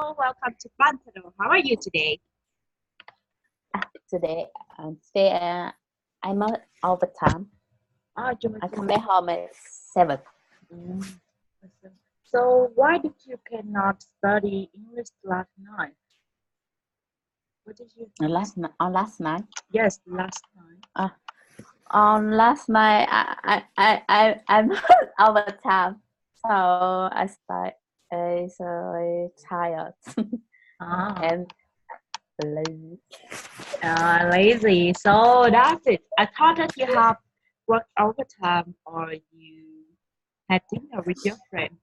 welcome to Pantano. How are you today? Today, today I'm out all the time. I come back home at 7. Mm. So why did you cannot study English last night? What did you? Last night. Yes, last night. On last night, I'm all the time, so I so tired and lazy. So that's it. I thought that you have worked overtime or you had dinner with your friend.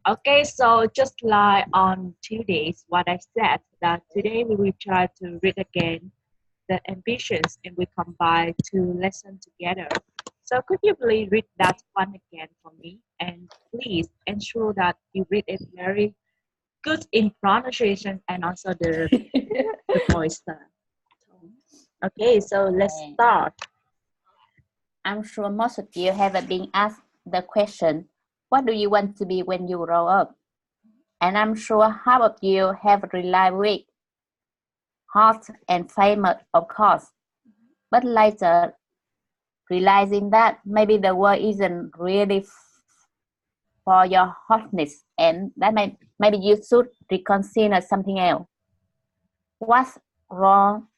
Okay, so just like on Tuesdays, what I said that today we will try to read again the ambitions and we combine two lessons together. So could you please read that one again for me? And please ensure that you read it very good in pronunciation and also the voice tone. Okay, so let's start. I'm sure most of you have been asked the question, what do you want to be when you grow up? And I'm sure half of you have realized weak, hot, and famous, of course. But later, realizing that maybe the world isn't really for your hotness and that maybe you should reconsider something else. What's wrong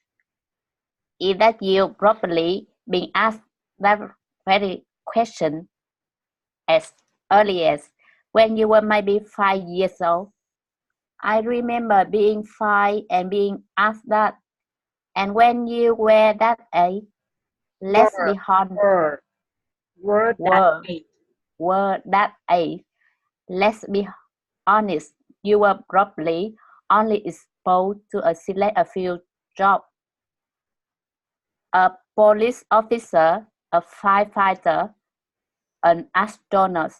is that you probably been asked that very question as early as when you were maybe 5 years old. I remember being 5 and being asked that. And when you were that age, let's be honest. Were that age. Let's be honest. You were probably only exposed to select a few jobs. A police officer, a firefighter, an astronaut,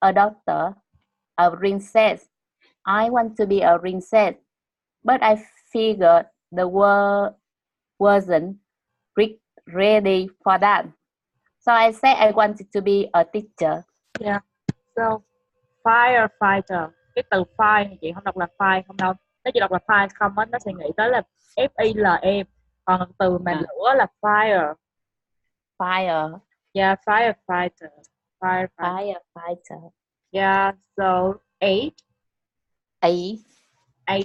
a doctor, a princess. I want to be a princess, but I figured the world wasn't ready for that. So I said I wanted to be a teacher. Yeah. So firefighter. Cái từ fire thì chị không đọc là fire không đâu. Nếu chị đọc là fire không á, nó sẽ nghĩ tới là F-I-L-E. Còn từ mà lửa là fire. Fire. Yeah, firefighter. Firefighter. Yeah, so age. Age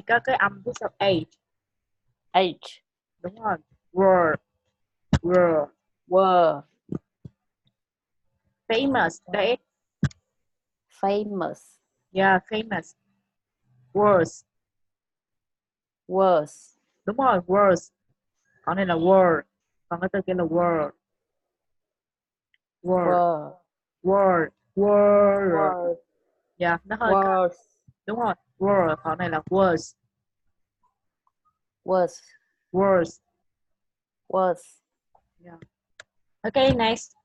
có cái âm phía sau age. Age. Đúng rồi. Word. Famous. Đấy. Famous. Yeah, famous. Words. Đúng rồi, words. Còn đây là word. Còn cái từ kia là word. Yeah, nó hơi có. Đúng rồi, word. Còn này là words. Yeah. Okay, next.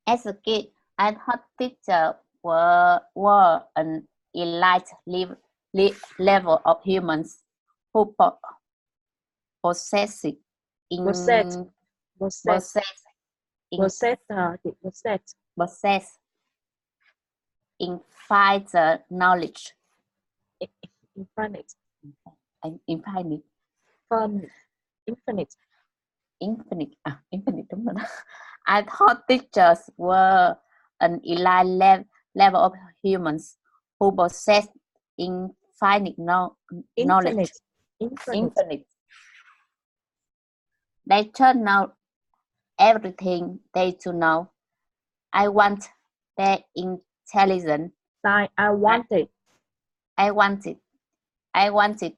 As a kid, I thought teachers were an elite level of humans who possess infinite knowledge. Infinite đúng rồi đó. I thought teachers were an elite level of humans who possess infinite knowledge. Infinite. They turn out everything they to know. I want their intelligence. I wanted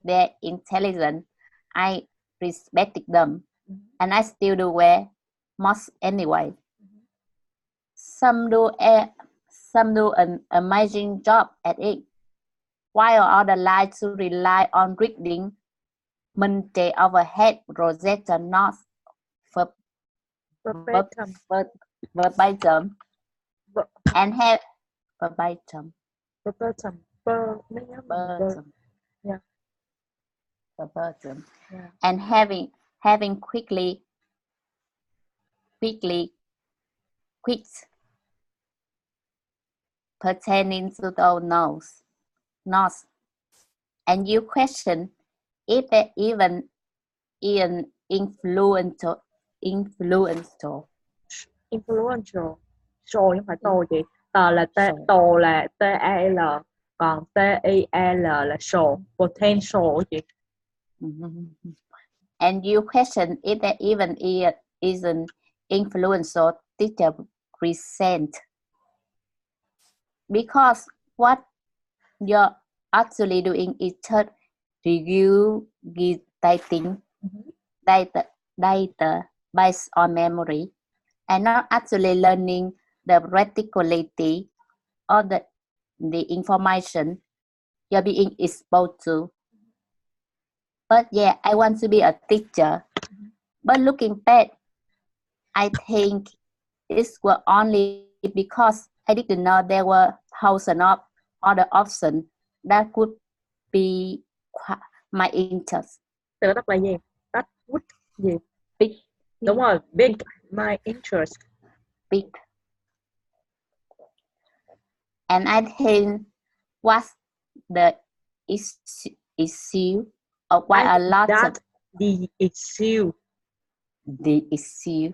their intelligence. I respected them, and I still do well, most anyway. Some do an amazing job at it, while others like to rely on reading Monday overhead Rosetta notes verbatim and have verbatim. And having quickly quit pertaining to the north, and you question if there even an influential Influential. Show nhưng phải tô gì? show. Tồ là T-A-L, còn T-I-L là show. Potential gì? And you question if there even is an influential teacher present. Because what you're actually doing is just regurgitating data based on memory and not actually learning the practicality of the information you're being exposed to. But yeah, I want to be a teacher. But looking back, I think it was only because I didn't know there were thousands of other options that could be my interest. Từ đó là gì? That would gì? Big. Đúng rồi, big. My interest. Big. And I think what's the issue of why a lot of the issue. The issue.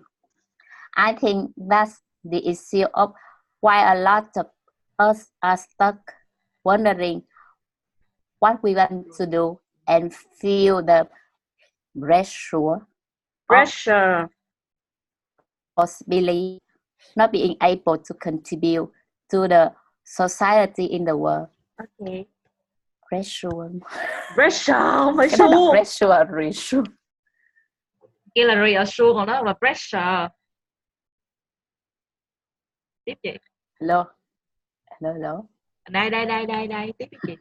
I think that's the issue of why a lot of us are stuck wondering what we want to do and feel the pressure possibly not being able to contribute to the society in the world. Okay. Pressure không phải cái đó là pressure. Kia là reassure, còn đó là pressure. Tiếp chị. Hello. Đây, tiếp chị.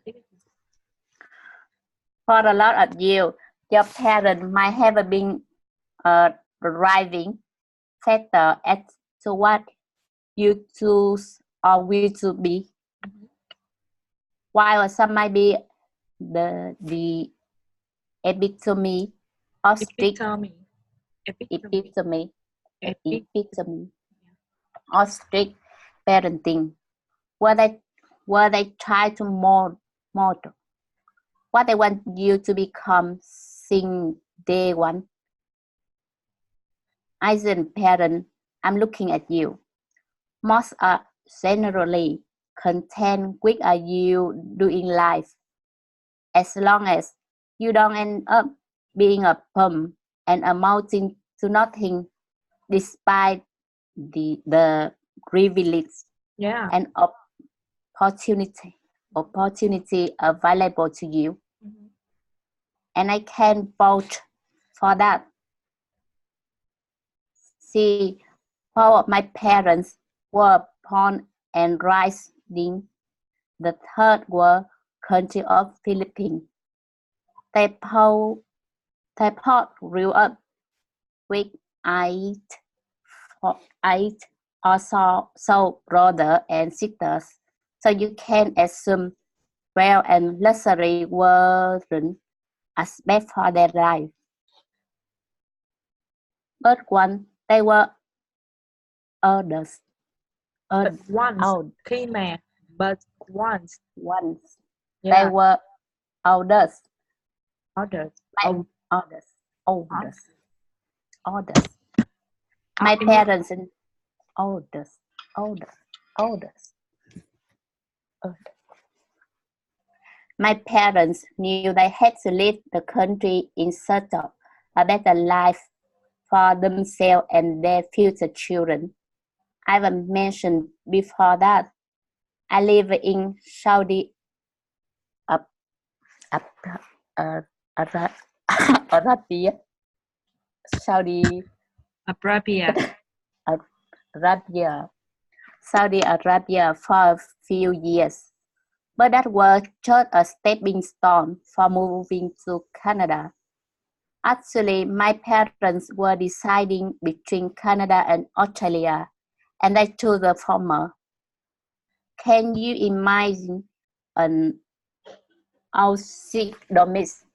For a lot of you, your parents might have been a driving factor as to what you choose or will to be, while some might be the epitome of strict parenting, where they try to model what they want you to become since day one. As a parent, I'm looking at you. Most are generally content with what you do in life, as long as you don't end up being a bum and amounting to nothing, despite the privilege and opportunity available to you. And I can vouch for that. See, all of my parents were born and raised in the third world country of Philippines. They both grew up with eight or so brothers and sisters, so you can assume wealth and luxury weren't as bad for their life. But once they were others. Khi mà but once they were others. My parents and others. My parents knew they had to leave the country in search of a better life for themselves and their future children. I've mentioned before that I live in Saudi Arabia. Saudi Arabia for a few years, but that was just a stepping stone for moving to Canada. Actually, my parents were deciding between Canada and Australia, and I chose the former. Can you imagine an Aussie domestic?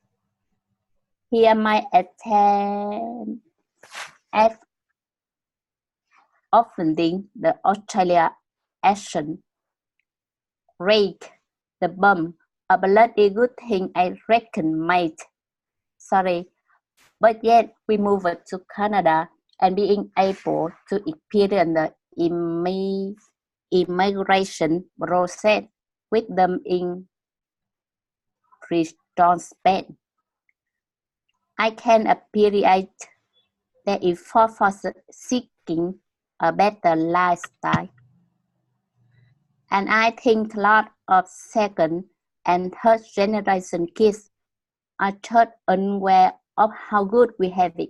Here my attempt at offending the Australia accent. rake the bum. A bloody good thing, I reckon, mate. Sorry, but yet we moved to Canada and being able to experience the immigration process with them in Bridgestone, Spain. I can appreciate their effort for seeking a better lifestyle. And I think a lot of second and third generation kids are just unaware of how good we have it.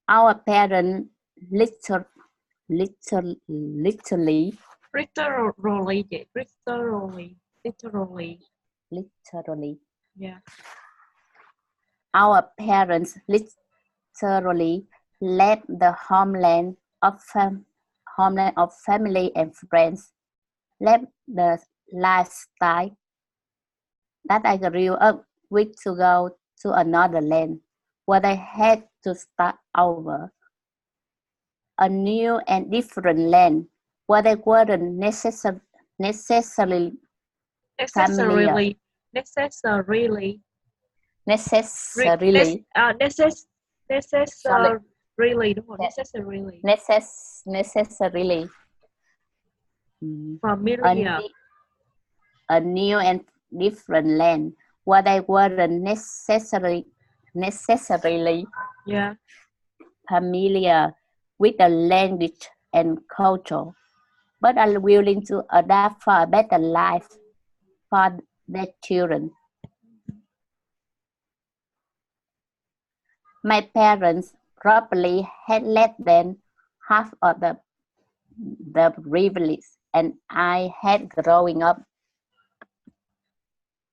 Our parents literally, literally, literally, Yeah. our parents literally left the homeland of family and friends, left the lifestyle that I grew up with to go to another land where they had to start over, a new and different land where they weren't necessarily familiar. Necessarily. Necessarily, sorry, Necessarily đúng không? Necessarily. necessarily a, Familiar. a new and different land where they weren't necessarily Yeah. familiar with the language and culture, but are willing to adapt for a better life for their children. My parents probably had less than half of the privilege and I had growing up.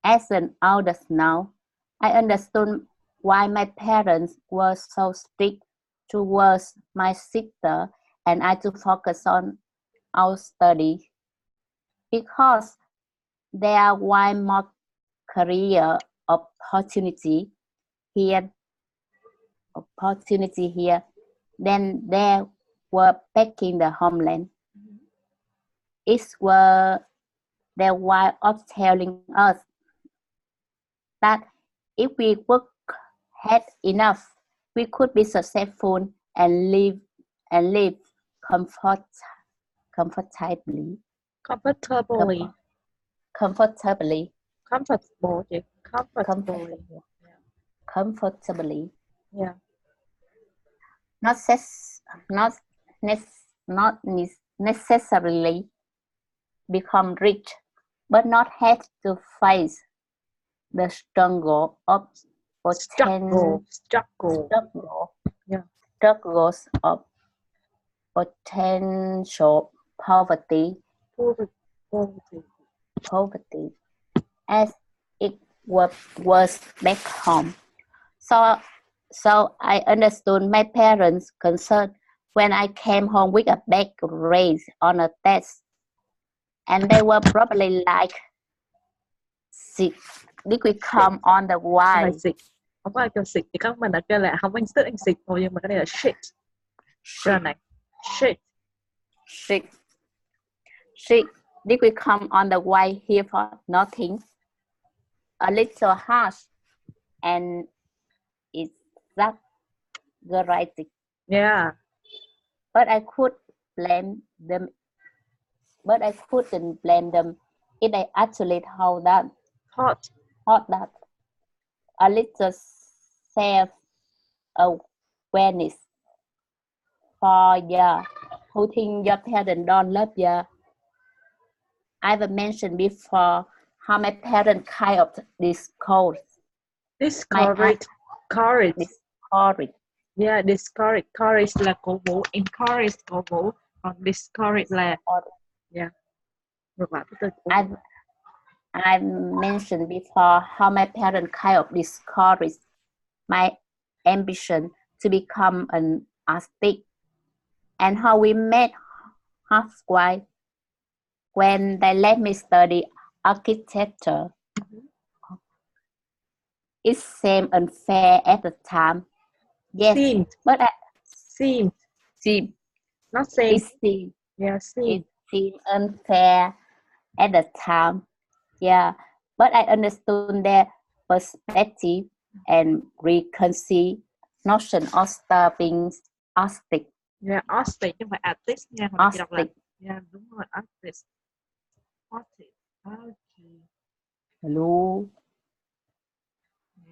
As an adult now, I understood why my parents were so strict towards my sister and I to focus on our study because there were more career here opportunity here than there were back in the homeland. It's were their way of telling us that if we work hard enough, we could be successful and live comfort, comfortably. Comfortably. Comfortably. Comfortable. Comfortably. Comfortably. Yeah. Not necessarily become rich, but not have to face the struggle of Yeah. struggles of potential poverty as it was back home. So I understood my parents' concern when I came home with a bad grade on a test. And they were probably like, "Did we come on the way?" Không có ai kêu xịt, chỉ có mình là kêu là không có tức anh xịt thôi, nhưng mà cái này là shit. Rồi này, shit. Did we come on the way here for nothing? A little harsh and exaggerated. Yeah. But I couldn't blame them if they actually thought that. A little self-awareness for who think your parents don't love you. I've mentioned before how my parents kind of discourage. Yeah, discourage. Courage là cổ vũ, encourage cổ vũ, còn discourage là yeah. Ngược lại cái từ. I've mentioned before how my parents kind of discouraged my ambition to become an artist and how we met halfway when they let me study architecture. It seemed unfair at the time. Yes, but Not same. It seemed unfair at the time. Yeah, but I understood their perspective and reconcile notion of starving artistic. Yeah, artist chứ không phải artist nha, hồi nãy chị đọc là Artistic. yeah, đúng rồi, artist. Artist. Okay. Hello.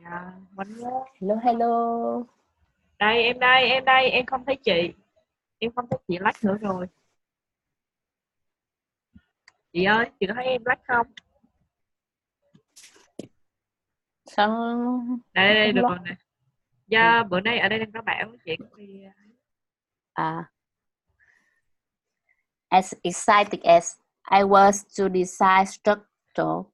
Yeah, one more. Hello, hello. Đây, em không thấy chị. Em không thấy chị lách nữa rồi. Chị ơi, chị có thấy em lách không? Sao Đây, không được lót? rồi nè. Dạ, bữa nay ở đây đang có bảo với chị thì As excited as I was to design structure,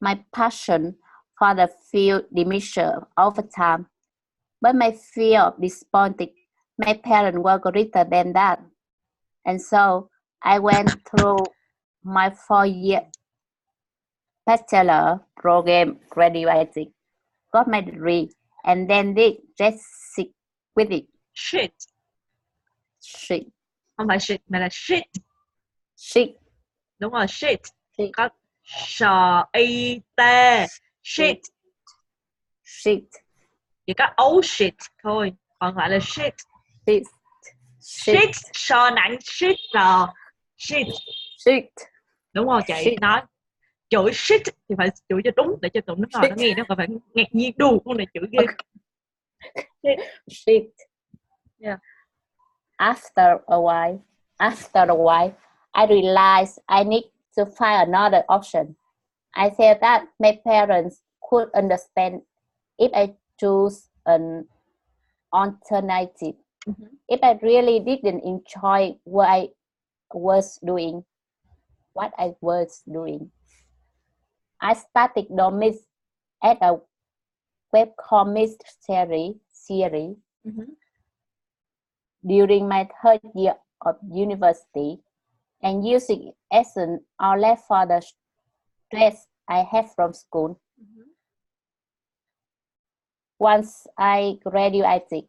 my passion for the field diminished over time. But my fear of disappointing my parents were greater than that. And so I went through my 4-year bachelor program, graduated, got my degree, and then did just sick with it. shit. Shit. Không phải shit mà là shit. Shit. Đúng rồi, shit. Shit. Có S-I-T. Shit. Shit. Chỉ có oh shit thôi, còn lại là shit. Shit. Shit. So nặng shit rồi. Shit. Shit. Đúng rồi chị, Shit. nói chửi shit thì phải chửi cho đúng để cho tụi nó nghe nó còn phải ngạc nhiên đù con này chửi ghê. Okay. Shit. Yeah. After a while, I realized I need to find another option. I felt that my parents could understand if I choose an alternative. Mm-hmm. If I really didn't enjoy what I was doing, I started Domis at a webcomic series Mm-hmm. during my 3rd year of university and using it as an outlet for the stress I had from school. Mm-hmm. Once I graduated,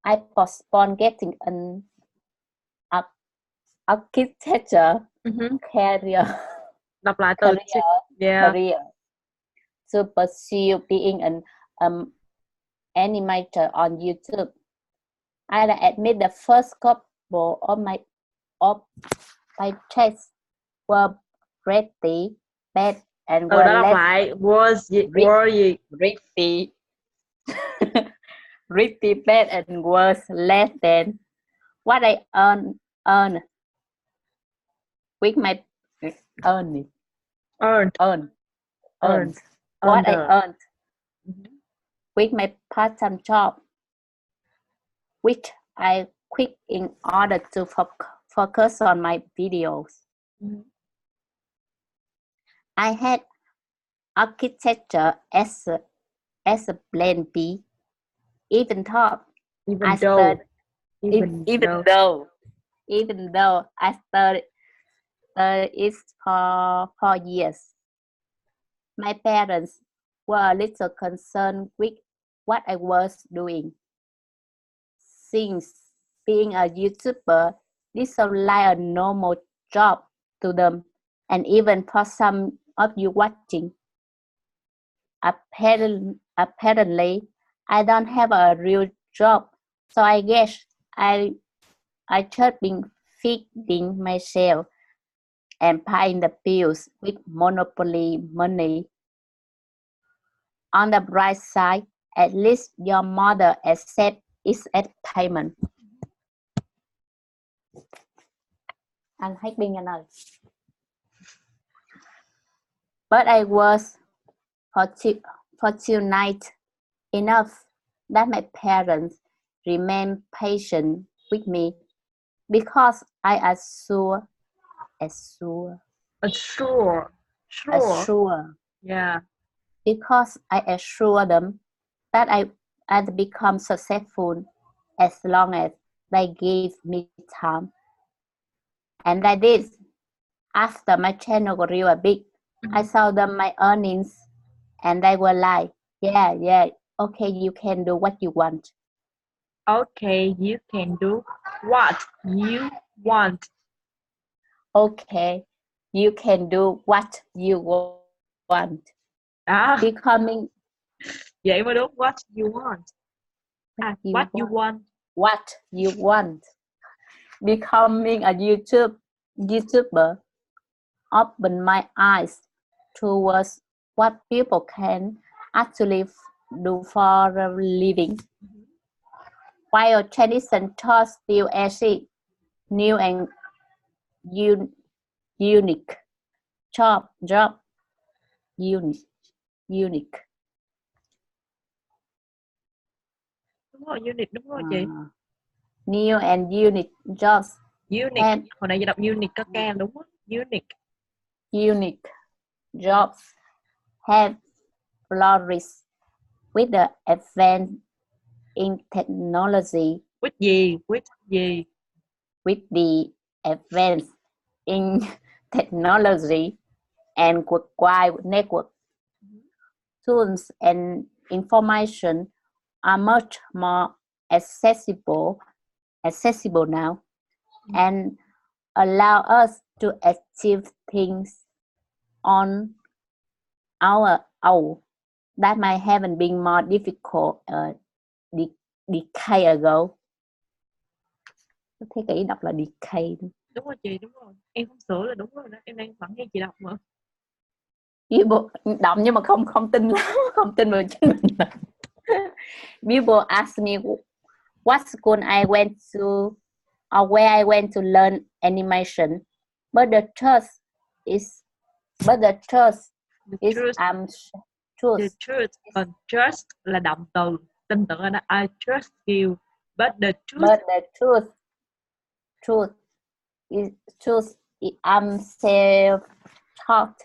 I postponed getting an architecture career. Đọc lại từ career to pursue being an animator on YouTube. I admit the first couple of my tests were pretty bad and were đó đọc lại pretty bad and was less than what I earned with my earned what I earned with my part-time job, which I quit in order to focus on my videos. Mm-hmm. I had architecture as a plan B, even though I studied it for 4 years. My parents were a little concerned with what I was doing, since being a YouTuber did sound like a normal job to them, and even for some of you watching. Apparently, I don't have a real job, so I guess I should be feeding myself and paying the bills with monopoly money. On the bright side, at least your mother accepts it as payment. Anh hết pin anh ơi. But I was fortunate enough that my parents remained patient with me because I assure. Yeah. Because I assure them that I'd become successful as long as they gave me time. And I did. After my channel grew a bit, I saw them my earnings and they were like, yeah, okay, you can do what you want. Okay, you can do what you want. Okay, you can do what you want. Becoming vậy mà đúng. What you want. What you want. What you want. Becoming a YouTuber opened my eyes towards what people can actually do for a living. While tradition thought still exists, new and unique job unique. Đúng rồi, unique đúng rồi chị. New and unique jobs. Unique. Hồi nãy giờ đọc unique có can đúng không? Unique jobs have flourished with the advance in technology. With the advance in technology and worldwide network. Tools and information are much more accessible now and allow us to achieve things on our own that might have been more difficult a decade ago. Thế cái đọc là decade. Đúng rồi chị, đúng rồi. Em không sửa là đúng rồi đó. Em đang vẫn nghe chị đọc mà. Đọc nhưng mà không tin lắm, không tin vào chính mình. People ask me what school I went to or where I went to learn animation, but the truth is Còn trust là động từ, tin tưởng là I trust you, but the truth is I'm self-taught.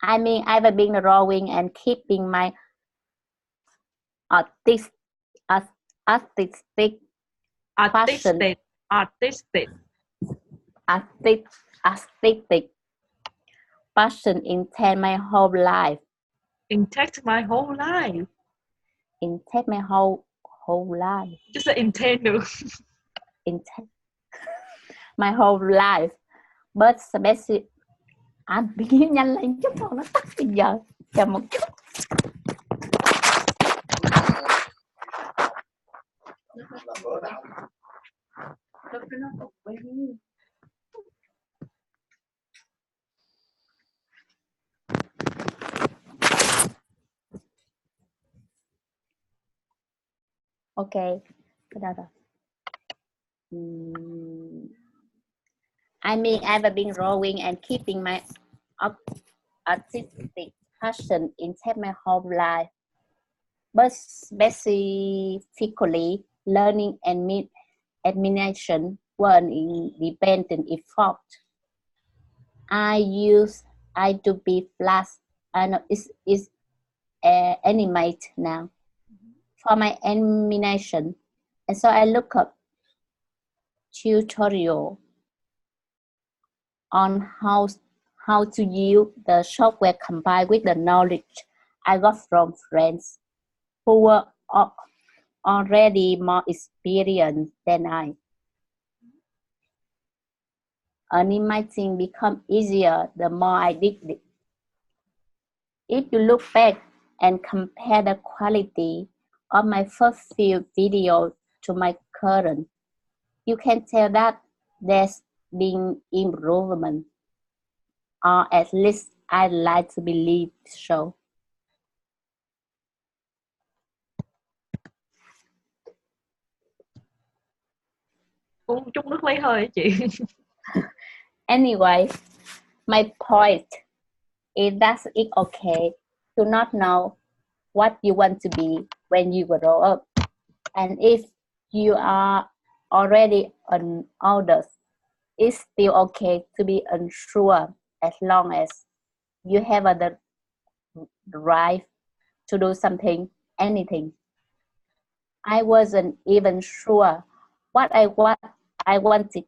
I mean, I've been drawing and keeping my artistic passion intact my whole life. Intact my whole life. Intact my whole life. Just say intent được. Intact my whole life, but specific. Anh bị nhanh lên chút thôi, nó tắt bây giờ. Chờ một chút. Ok, cái đâu rồi? I mean, I've been drawing and keeping my artistic passion intact my whole life, but specifically learning and animation were an independent effort. I use Adobe Flash and it's animate now for my animation, and so I look up tutorial on how to use the software combined with the knowledge I got from friends who were already more experienced than I. Animating became easier the more I did it. If you look back and compare the quality of my first few videos to my current, you can tell that there's been improvement, or at least I'd like to believe so. Uống chút nước lấy hơi chị. Anyway, my point is that it's okay to not know what you want to be when you grow up. And if you are already an adult, it's still okay to be unsure as long as you have the drive to do something, anything. I wasn't even sure what I wanted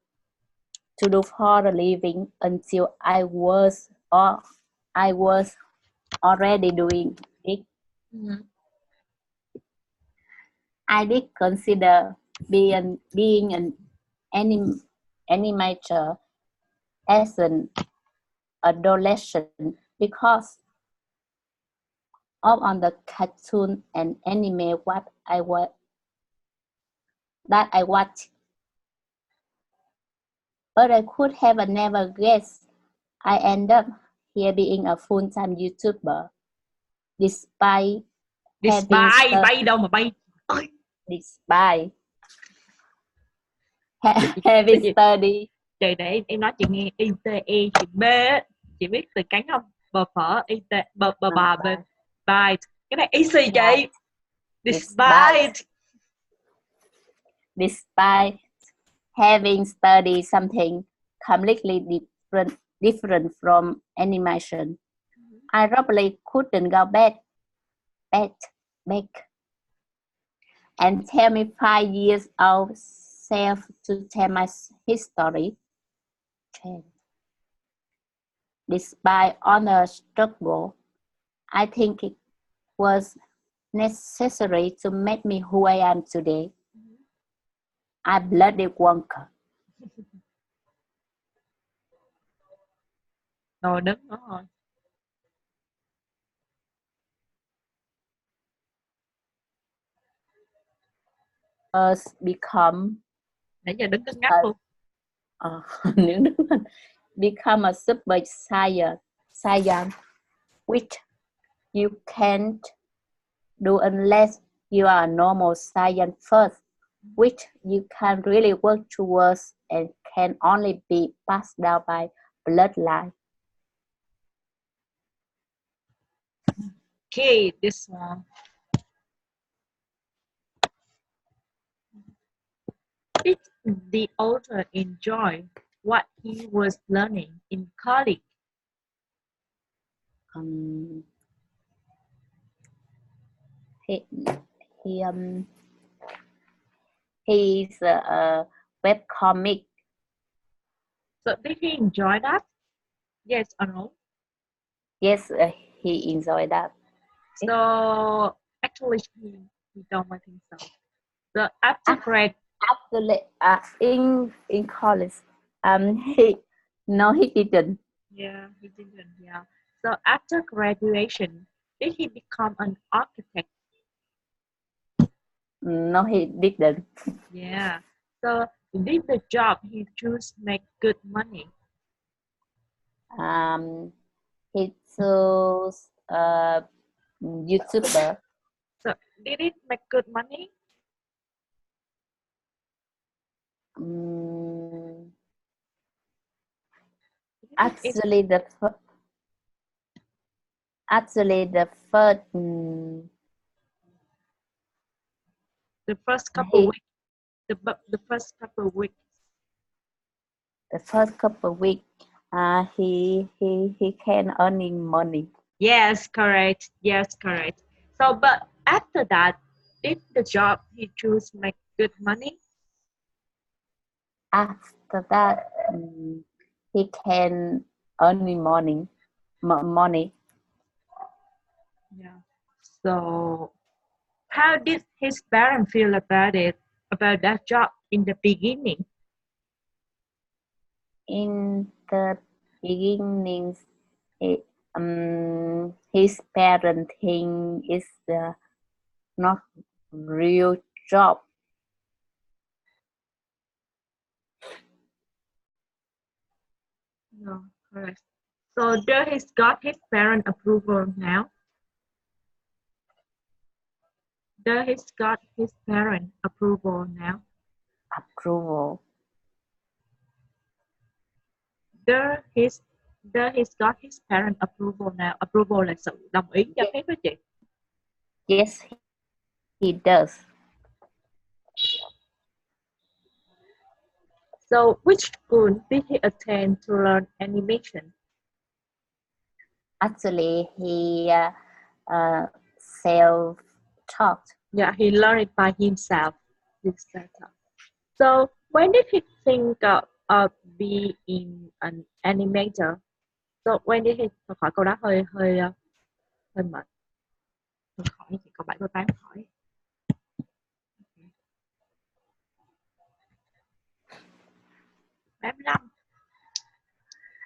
to do for a living until I was already doing it. Mm-hmm. I did consider being an animator as an adolescent because of on the cartoon and anime that I watched. But I could have never guessed I end up here being a full-time YouTuber despite This having bay bay đâu mà bay. Ôi, despite chị, having chị, studied chị để em nói chị nghe ITE chị B á. Chị biết từ cánh không? Bờ phở IT bờ bà bên bài. Cái này easy chị. despite Despite. despite having studied something completely different from animation. I probably couldn't go back and tell me 5 years old self to tell my history. Despite honor struggle, I think it was necessary to make me who I am today. I bloody wonker. Rồi đứng đó rồi. Become Nãy giờ đứng cứng ngắc luôn. become a super saiyan, which you can't do unless you are a normal science first, which you can't really work towards and can only be passed down by bloodline. Okay, this one. Did the author enjoy what he was learning in college? He's a web comic. So did he enjoy that? Yes or no? Yes, he enjoyed that. So actually, he don't think so. So after grad, in college, he didn't. yeah, he didn't. Yeah. So after graduation, did he become an architect? No, he didn't. Yeah. So did the job he chose make good money? He chose YouTuber. So did it make good money? Actually, the first the first couple weeks. The first couple weeks. The first couple weeks, he can earning money. Yes, correct. Yes, correct. So, but after that, did the job he chose make good money? After that, he can earning money. Yeah. So, how did his parents feel about it, about that job in the beginning? In the beginning, his parenting is not real job. No, correct. So, does he got his parent approval now? Does he got his parent approval now? Approval. Does he got his parent approval now? Approval là sự đồng ý cho phép đó chị. Yes, he does. So, which school did he attend to learn animation? Actually, he self-taught. Yeah, he learned it by himself. So, when did he think of being an animator? So, when did he hỏi câu đó hơi hơi hơi mệt. Mình hỏi chị câu 7 câu 8 hỏi.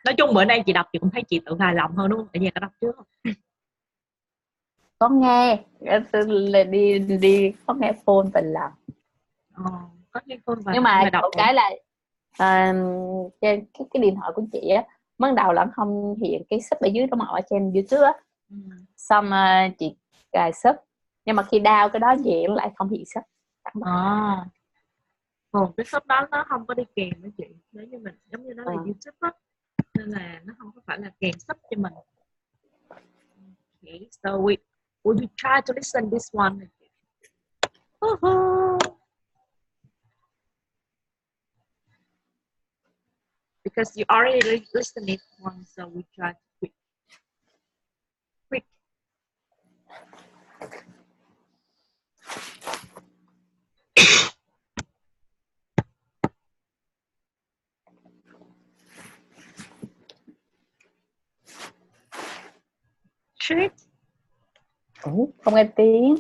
Nói chung bữa nay chị đọc chị cũng thấy chị tự hài lòng hơn đúng không? Tại vì có đọc trước không? Có nghe là đi có nghe phone về làm. Có nghe phone và nhưng mà đọc cái là trên cái điện thoại của chị á, ban đầu là không hiện cái sub ở dưới, nó mở trên YouTube á. Xong chị cài sub, nhưng mà khi download cái đó về nó lại không hiện sub. Cái sub đó nó không có đi kèm với chị, nếu như mình giống như nó là YouTube á, nên là nó không có phải là kèm sub cho mình. Okay, so would you try to listen this one? Because you already listened it once, so we try to quick. Shit. Không nghe tiếng.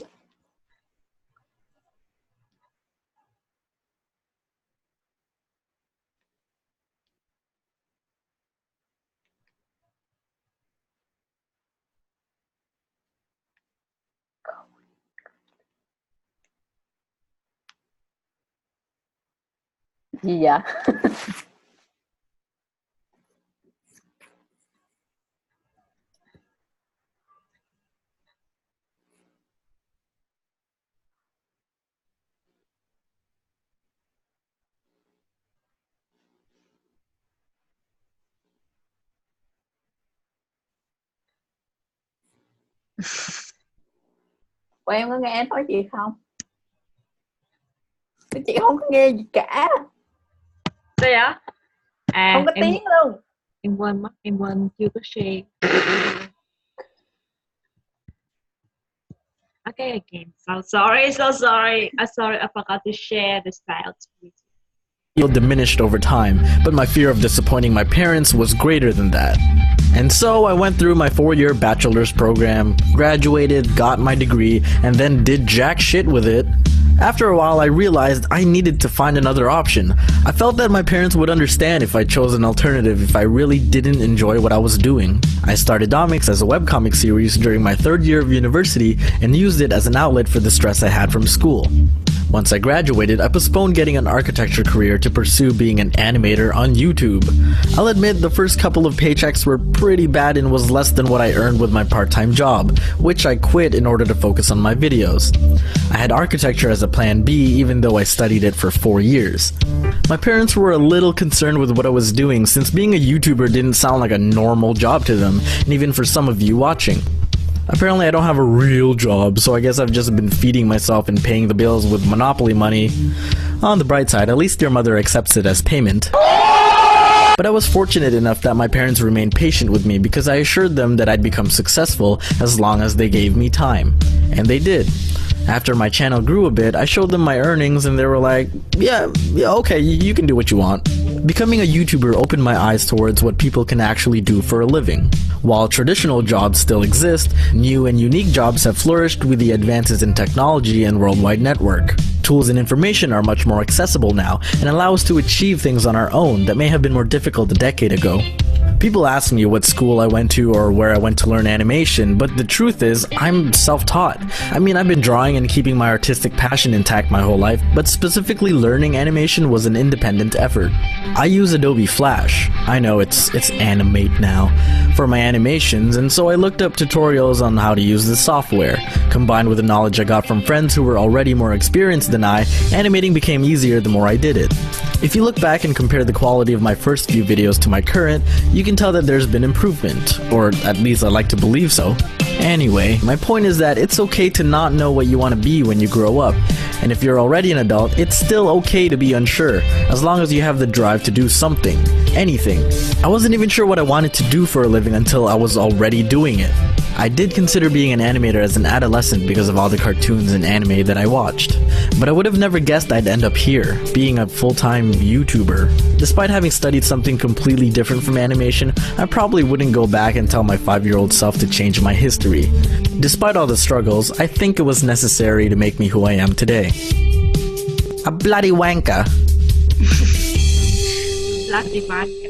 Gì vậy? Ủa, em có nghe em nói gì không? Chị không có nghe gì cả. Đây á? Không có tiếng luôn. Em quên mất, em quên chưa có share. Okay, again. So sorry. Sorry, I forgot to share the styles with you. Feel diminished over time, but my fear of disappointing my parents was greater than that. And so I went through my 4-year bachelor's program, graduated, got my degree, and then did jack shit with it. After a while, I realized I needed to find another option. I felt that my parents would understand if I chose an alternative if I really didn't enjoy what I was doing. I started Domics as a webcomic series during my 3rd year of university and used it as an outlet for the stress I had from school. Once I graduated, I postponed getting an architecture career to pursue being an animator on YouTube. I'll admit the first couple of paychecks were pretty bad and was less than what I earned with my part-time job, which I quit in order to focus on my videos. I had architecture as a plan B even though I studied it for 4 years. My parents were a little concerned with what I was doing since being a YouTuber didn't sound like a normal job to them, and even for some of you watching. Apparently I don't have a real job, so I guess I've just been feeding myself and paying the bills with Monopoly money. On the bright side, at least your mother accepts it as payment. But I was fortunate enough that my parents remained patient with me because I assured them that I'd become successful as long as they gave me time. And they did. After my channel grew a bit, I showed them my earnings and they were like, yeah, okay, you can do what you want. Becoming a YouTuber opened my eyes towards what people can actually do for a living. While traditional jobs still exist, new and unique jobs have flourished with the advances in technology and worldwide network. Tools and information are much more accessible now and allow us to achieve things on our own that may have been more difficult a decade ago. People ask me what school I went to or where I went to learn animation, but the truth is, I'm self-taught. I mean, I've been drawing and keeping my artistic passion intact my whole life, but specifically learning animation was an independent effort. I use Adobe Flash. I know it's Animate now for my animations, and so I looked up tutorials on how to use the software. Combined with the knowledge I got from friends who were already more experienced than I, animating became easier the more I did it. If you look back and compare the quality of my first few videos to my current, you can tell that there's been improvement, or at least I like to believe so. Anyway, my point is that it's okay to not know what you want to be when you grow up, and if you're already an adult, it's still okay to be unsure, as long as you have the drive to do something, anything. I wasn't even sure what I wanted to do for a living until I was already doing it. I did consider being an animator as an adolescent because of all the cartoons and anime that I watched, but I would have never guessed I'd end up here, being a full-time YouTuber. Despite having studied something completely different from animation, I probably wouldn't go back and tell my 5-year-old self to change my history. Despite all the struggles, I think it was necessary to make me who I am today. A bloody wanker. Bloody wanker.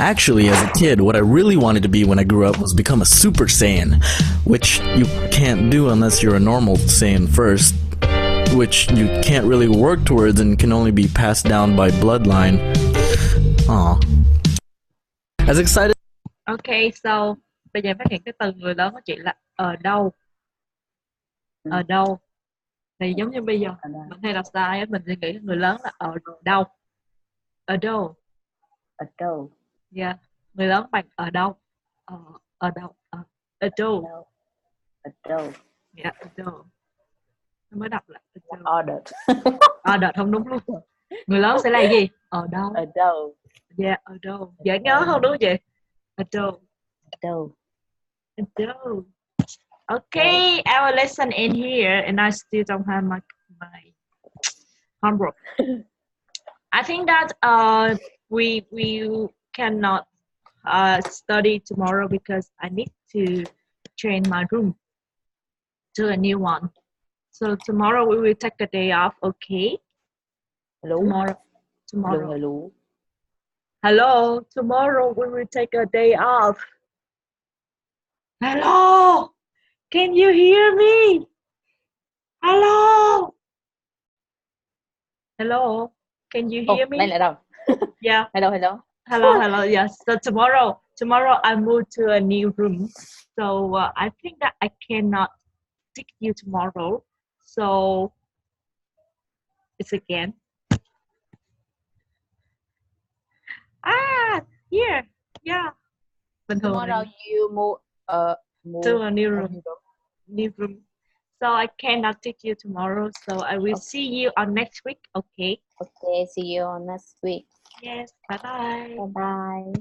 Actually, as a kid, what I really wanted to be when I grew up was become a Super Saiyan, which you can't do unless you're a normal Saiyan first, which you can't really work towards and can only be passed down by bloodline. Aw. As excited. Okay, so bây giờ phát hiện cái từ người lớn của chị là ở đâu. Ở đâu thì giống như bây giờ mình hay đọc sai á, mình sẽ nghĩ người lớn là ở đâu. Ở đâu. Ở đâu. Yeah, người lớn bằng ở đâu. Ở đâu. Ở đâu. Ở đâu. Yeah, ở đâu. Mới đọc là Ordered. Ordered không đúng luôn. Người lớn sẽ là gì? Ở đâu. Ở đâu. Yeah, ở đâu. Dễ nhớ không đúng không chị? Ở đâu. Ở đâu. Ở đâu. Okay, our lesson in here, and I still don't have my homework. I think that we cannot study tomorrow because I need to change my room to a new one. So tomorrow we will take a day off. Okay. Hello. Tomorrow. Hello. Hello. Tomorrow we will take a day off. Hello. Can you hear me? Hello. Hello. Can you hear me? Đây lại đâu? Yeah. Hello. Hello. Yes. So tomorrow I move to a new room. So I think that I cannot teach you tomorrow. So it's again. Here. Yeah. Tomorrow you move to a new room. So I cannot teach you tomorrow. So I will see you on next week. Okay. Okay, see you on next week. Yes. Bye-bye. Bye-bye.